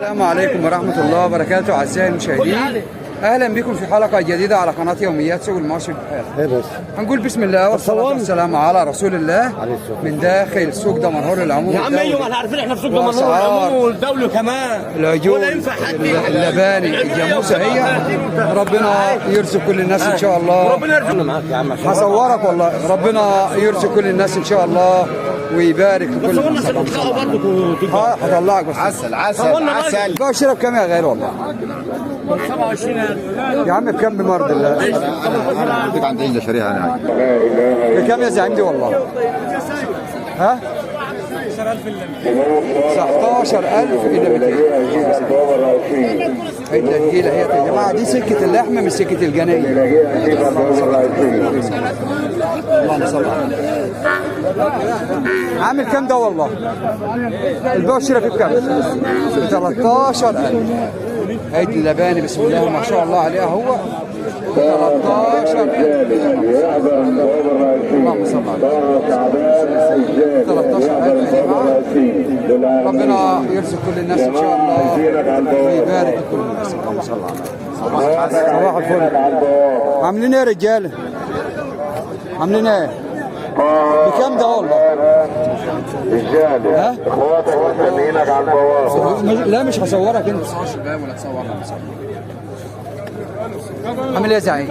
السلام عليكم ورحمة الله وبركاته أعزائي المشاهدين، أهلا بكم في حلقة جديدة على قناة يوميات سوق المواشي بالحياة. هنقول بسم الله والصلاة والسلام على رسول الله من داخل سوق دمنهور العموم. يا عم ايوه احنا عارفين احنا في سوق دمنهور العموم والدولي كمان. العجول اللباني الجاموسة هي ربنا يرزق كل الناس إن شاء الله. ربنا يرزقنا معاك يا عم. هصورك والله، ربنا يرزق كل الناس إن شاء الله ويبارك لكل الناس. هطلعك بس. عسل بقى اشرب كام يا غير والله 27000 يا عم بكام بمرض الله؟ بدك عند عيد شريها انا بكام يا زعيم دي والله؟ ها؟ 19000 إلى 200. هي التنجيلة هي يا جماعة دي سكة اللحمة مش سكة الجناية. اللهم صل على النبي. عامل كام ده والله؟ البيع والشراء فيه بكام؟ ب 13000. هيدي اللباني بسم الله ما شاء الله عليها هو 13000. اللهم صل على النبي. 13000 يا جماعه. ربنا يرزق كل الناس ان شاء الله ويبارك لكل الناس. اللهم صل على النبي. صباح الفل. عاملين ايه يا رجاله؟ عاملين ايه؟ بكام ده والله؟ رجاله اخواتك مستنيينك على البوابه. لا مش هصورك انت. عامل ايه يا زعيم؟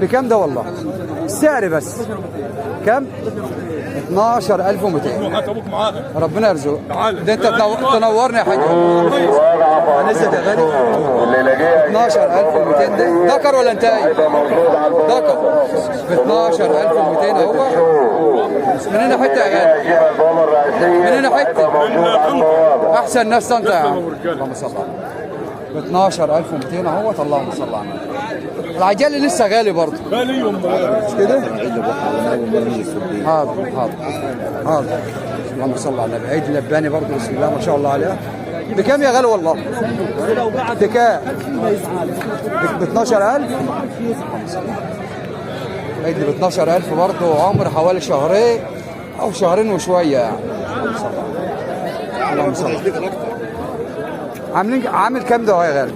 بكام ده والله؟ السعر بس كام؟ 12200. ربنا يرزقك. ده انت تنورني يا حاج. هنزل يا غالي 12200 ده ذكر ولا انتهي؟ ذكر ب 12200 اهو. من هنا حته يا غالي، من هنا حته احسن ناس انت يا عم. اللهم صل على النبي. ب 12200 اهوت. اللهم صل على النبي. العجل لسه غالي برضه. غالي مش كده؟ حاضر حاضر حاضر. اللهم صل على النبي. عيد لباني برضه بسم الله ما شاء الله عليها. بكام يا غالي والله؟ بكام؟ ب 12000. عيد ب 12000 برضه، عمر حوالي شهرين او شهرين وشويه يعني. اللهم صل على النبي. عامل كام ده يا غالي؟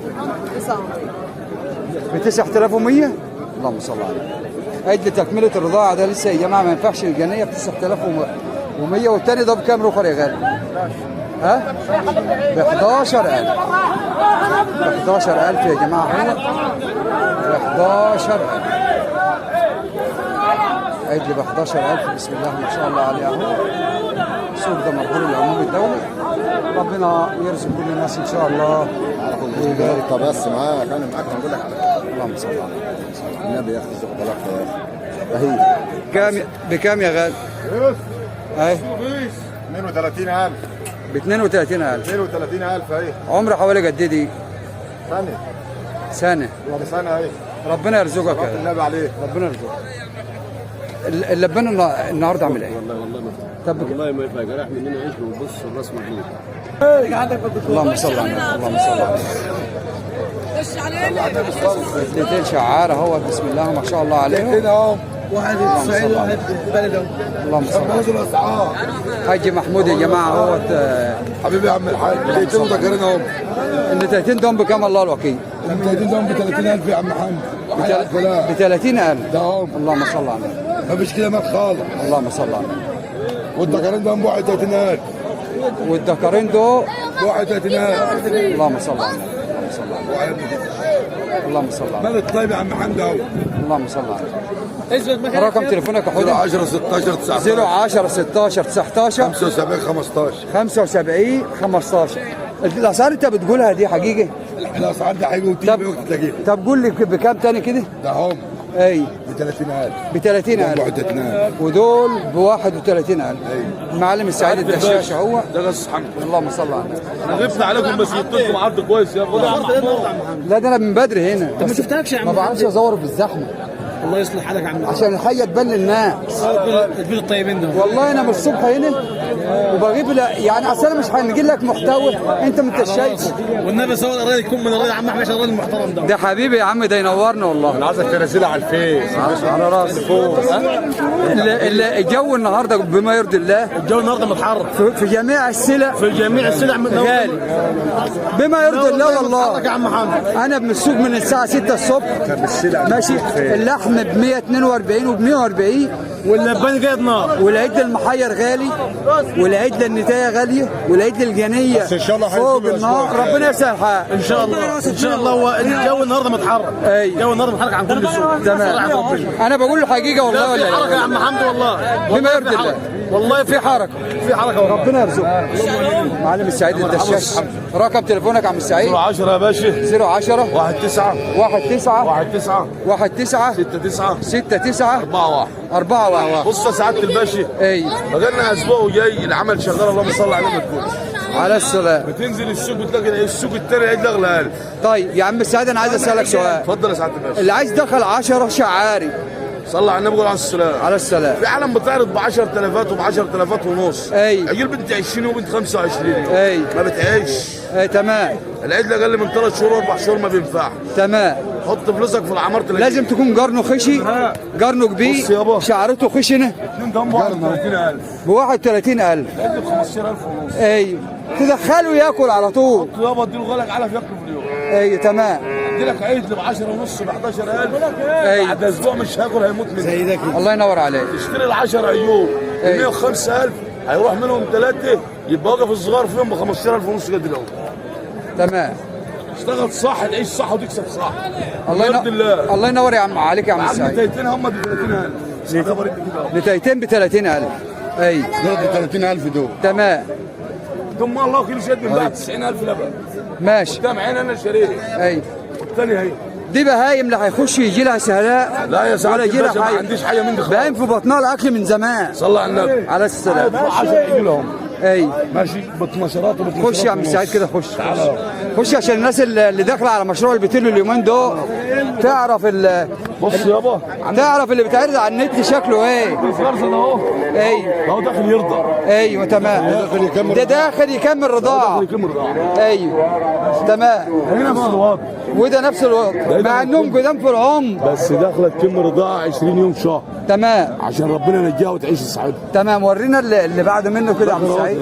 ب 9100. اللهم صل على النبي. عيد لتكمله الرضاعه ده لسه يا جماعه ما ينفعش الجنيه ب 9100. والتاني ده بكام رخر يا غالي؟ ها؟ ب 11000. ب 11000 يا جماعه هو ب 11000. عيد لي ب 11000 بسم الله ما شاء الله عليه اهو. سوق دمنهور العموم الدولي. ربنا يرزق كل الناس ان شاء الله ويبارك. بس معاك انا معاك هنقول لك على اللهم صل على النبي يا اخي زق بالك يا اخي. كام بكام يا غالي؟ اهي 32000. ب 32000. 32000 اهي. عمر حوالي قد ايه دي؟ سنه سنه اهي. ربنا يرزقك يا النبي عليك. ربنا يرزقك. اللبان النهارده عامل ايه؟ والله والله ما يبقى جراح مننا عيش وبص الراس موجود. اللهم صل على النبي. اللهم صل على النبي. اثنتين شعار اهو بسم الله ما شاء الله عليهم. واحد في الصعيد وواحد في البلد. اللهم صل على النبي. حاج محمود يا جماعه اهوت. حبيبي يا عم الحاج. التيتين ذكرين اهم. النتايتين دول بكام الله الوكيل؟ التيتين دول ب 30000 يا عم محمد. ب 30000 ده هم. اللهم صل على النبي. مفيش كده مات خالص. اللهم صل على النبي. والذكرين دول ب 31000. والذكرين دول ب 31000. اللهم صل على النبي. اللهم صل على النبي. مالك طيب يا عم محمد اهو. اللهم صل على النبي. رقم تليفونك يا حوده 10 16 19 010 16 19 75 15. 75 15. الاسعار انت بتقولها دي حقيقي؟ الاسعار دي حقيقي وتيجي وقت تلاقيها. طب قول لي بكام تاني كده؟ ده هم اي ب 30000. ب 30000 ودول ب 31000. المعلم السعيد الدشاش اهو. ده غص حمد. اللهم صل على النبي. احنا غبنا عليكم بس جبت لكم عرض كويس يا ابني. لا ده انا من بدري هنا. ما شفتكش يا عم. ما بعرفش ازور في الزحمه. الله يصلح حالك يا عم. عشان الحيه تبان للناس. البيت الطيبين دول. والله انا من الصبح هنا وبجيب يعني اصل انا مش هنجيب لك محتوى انت ما انتش شايفه. والنبي صور الراجل يكون من الراجل عم احمد الراجل المحترم ده. ده حبيبي يا عم، ده ينورنا والله. انا عايزك تنزلها على الفيس على راسي فوق. الجو النهارده بما يرضي الله، الجو النهارده متحرك في جميع السلع، في جميع السلع غالي بما يرضي الله والله. يا عم محمد انا من السوق من الساعه 6 الصبح ماشي، اللحم ب 142 وب 140، واللبان جايب نار، والعيد المحير غالي، والعيد النتايه غاليه، والعيد الجنيه بس إن شاء الله فوق هينزلوا النار. أسواق. ربنا يسهل الحال ان شاء الله ان شاء الله. هو الجو النهارده متحرك، أي. الجو النهارده متحرك عن كل السوق. تمام. انا بقول الحقيقه والله في ولا حركه يا لا؟ عم حمدي والله بما يرضي الله. والله في حركه، في حركه والله. ربنا يرزقك. معلم السعيد الدشاش، رقم تليفونك يا عم السعيد 10 يا باشا 010 19 19 19 19 69 69 41. 41. بص يا سعاده الباشا، اي بقالنا اسبوع وجاي العمل شغال، اللهم صل على النبي. تقول على السلام. بتنزل السوق بتلاقي السوق التاني العيد اغلى 1000. طيب يا عم السعيد انا عايز اسالك سؤال. اتفضل يا سعاده الباشا. اللي عايز دخل 10 شعاري صلى على النبي، قول على السلام. على السلام. في عالم بتعرض ب 10,000 وب 10,000 ونص. أي. عيل بنت 20 وبنت 25 أي. ما بتعيش. اي تمام العيد اقل من 3 شهور و4 شهور ما بينفعش. تمام. حط فلوسك في العمار تلاقي لازم تكون جرنه خشي، جرنه بص كبير، يابا. شعرته خشنه اتنين جنب بعض 30,000. ب 31,000. العيد ب 15,000 ونص. ايوه تدخله ياكل على طول. يابا اديله غلق علف ياكل في اليوم. ايوه تمام. ادي لك عيد ب 10 ونص ب 11,000. أي. بعد اسبوع مش هاكل هيموت منك. زي ده كده. الله ينور عليك. تشتري ال 10 عيون ب أي. 105,000، هيروح منهم 3 يبقى واقف الصغار فيهم ب 15,000 ونص قد الاول. تمام. اشتغل صح، تعيش صح وتكسب صح. الله بيرضي الله. الله ينور يا عم عليك يا عم عم السعيد. نتايتين هم ب 30,000. خبر انت كده. نتايتين ب 30,000. اي دول 30,000 دول. تمام ثم الله كل شيء من بعد 90,000 لبن. ماشي. قدام عين انا شاريه، اي والثاني هي. دي بهايم لا هيخش يجي لها سهلاء لا يا سعاده ولا يجي الباشا لها ما حاجه. عنديش حاجه من دي خالص. باين في بطنها الاكل من زمان. صلى على النبي. على السلام. 10 يجي لهم اي ماشي بطمشرات وبطمشرات. خش يا عم السعيد كده، خش تعالى. خش عشان الناس اللي داخله على مشروع البتيلو اليومين دول تعرف بص يابا تعرف اللي بيتعرض على النت شكله ايه. الفرزه ده اهو، ايوه اهو داخل يرضى. ايوه تمام. ده داخل يكمل رضاعه. يكمل رضاعه. ايوه تمام. هنا نفس الوضع، وده نفس الوضع مع انهم قدام في العمر. بس داخله تكمل رضاعه 20 يوم شهر تمام عشان ربنا ينجيها وتعيش سعيده. تمام. ورينا اللي بعد منه كده يا عم سعيد.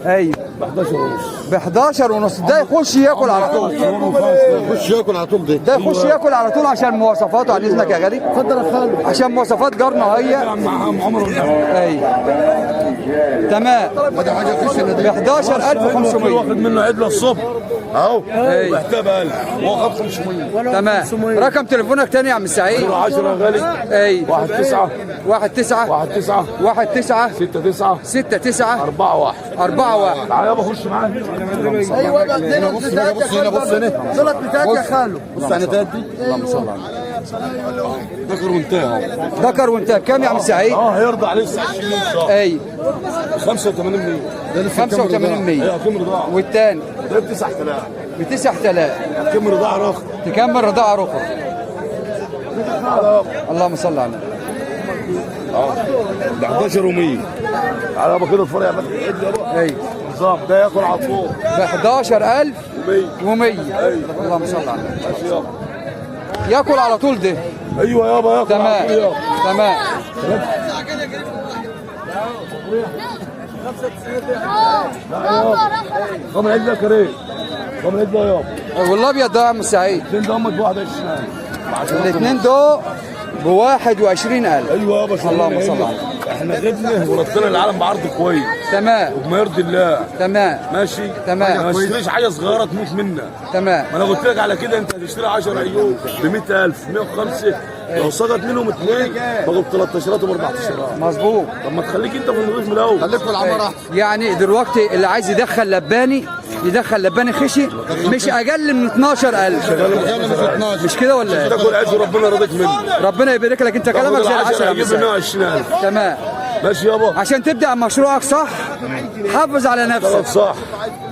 ايوه ب 11 ونص. ب 11 ونص. ده يخش ياكل على طول. يخش ياكل على طول. ده يخش ياكل على طول عشان مواصفاته. عن اذنك يا غالي اتفضل يا خالد. عشان مواصفات جارنا هي. عم عمر ايوه تمام. ده حاجه خش ب 11,500. واخد منه عدله الصبح اهو أي. محتاجه 1000 واخد 500. تمام. رقم تليفونك تاني يا عم سعيد 10 غالي اي 19 19 19 19 69 69 41. 41. تعالى يابا خش معايا. ايوه بقى هنا بص هنا بص هنا بص هنا دولت بتاعك يا خالو. بص على دي. اللهم صل على ذكر وانتهى. ذكر وانت بكام يا عم سعيد؟ هيرضى عليه 29 يوم شهر. اي 85 مليون. 85 100. ايوه كم رضاعه. والتاني ده ب 9000. ب 9000. كم رضاعه رخ. تكمل رضاعة رخر. اللهم صل على النبي. ب 11 و100. تعالى يابا كده اتفرج على يابا. اي نظام ده ياكل على طول ب 11,000 و100. و100. اللهم صل على النبي. ماشي يابا. ياكل على طول ده. ايوه يابا ياكل على طول تمام يابا. تمام. قام العيد ده كريم. قام العيد ده يابا. والابيض ده يا عم سعيد فين ده امك ب 21. الاثنين دول ب 21,000. ايوه يابا. اللهم صل على النبي. احنا غبنا ورطينا العالم بعرض كويس تمام وبما يرضي الله. تمام ماشي تمام. ما تشتريش حاجه صغيره تموت منها. تمام. ما انا قلت لك على كده، انت هتشتري 10 عيون ب 100,000 105، لو سقط منهم اثنين بقوا ب 13 وب 14. مظبوط. طب ما تخليك انت في النظيف من الاول. خليك في العمار احسن. يعني دلوقتي اللي عايز يدخل لباني يدخل لباني خشي مش اقل من 12,000. مش كده ولا ايه؟ تاكل عيش وربنا يرضيك منه. ربنا يبارك لك. انت كلامك زي العسل يا عم هجيب سعيد. 120,000. تمام. ماشي يابا. عشان تبدا مشروعك صح حافظ على اشتغل نفسك، صح.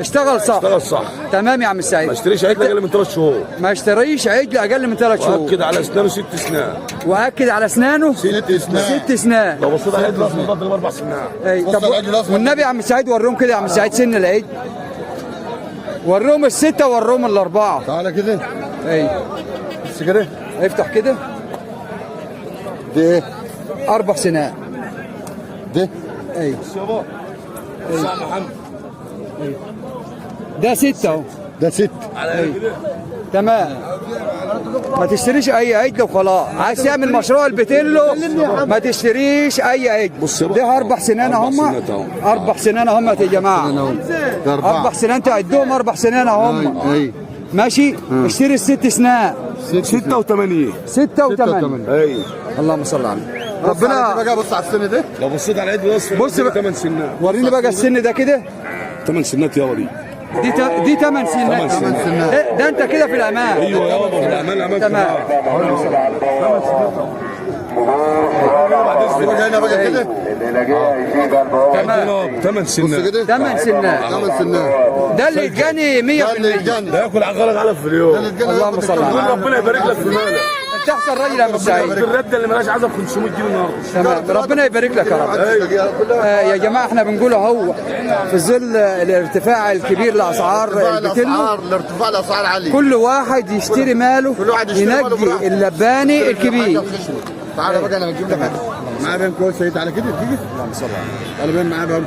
اشتغل صح. اشتغل صح. تمام يا عم السعيد. ما اشتريش عيد اقل من 3 شهور. ما اشتريش عجل اقل من 3 شهور. واكد على اسنانه 6 اسنان. واكد على اسنانه 6 اسنان. 6 اسنان. لو بصيت على العيد لازم تضرب 4 اسنان. اي طب والنبي يا عم السعيد وريهم كده يا عم السعيد سن العيد. وريهم الستة وريهم الأربعة. تعالى كده. اي بس كده. افتح كده. دي ايه؟ 4 سنان. دي اي يابا. صح محمد. ده 6 اهو. ده 6. على كده. تمام. ما تشتريش اي عجل وخلاص. عايز تعمل مشروع البتيلو ما تشتريش اي عجل. بص يابا. ده 4 سنان هم. 4 سنان هم يا جماعه. ده 4. 4 سنان تعدهم 4 سنان هم. اي ماشي. اشتري الست سنان. 86. 6 و8. اي. اللهم صل على النبي. ربنا ربنا بقى. بص على السن ده. لو بصيت على العيد بس بص بقى. 8 سنات. وريني بقى السن ده كده. 8 سنات يابا دي. دي 8 سنين. 8 سنات. إيه، ده انت كده في الامان. ايوه يابا في الامان امان. تمام. هنا بقى كده. تمام. 8 سنات. كده. 8 سنين. 8 سنين. ده اللي يتجني 100%. ده ياكل عقارك علف في اليوم. اللهم صل على النبي. ربنا يبارك لك في مالك. انت احسن راجل يا ابو سعيد. الرده اللي مالهاش عزب 500 جنيه النهارده. تمام. ربنا يبارك لك يا رب. يا جماعه احنا بنقول اهو في ظل الارتفاع الكبير لاسعار البتلو الارتفاع الاسعار عاليه. كل واحد يشتري ماله ينجي اللباني الكبير. تعالى بقى انا هجيب لك معايا بهم كويس. تعالى كده تيجي. اللهم صل على النبي. تعالى بهم معايا بهم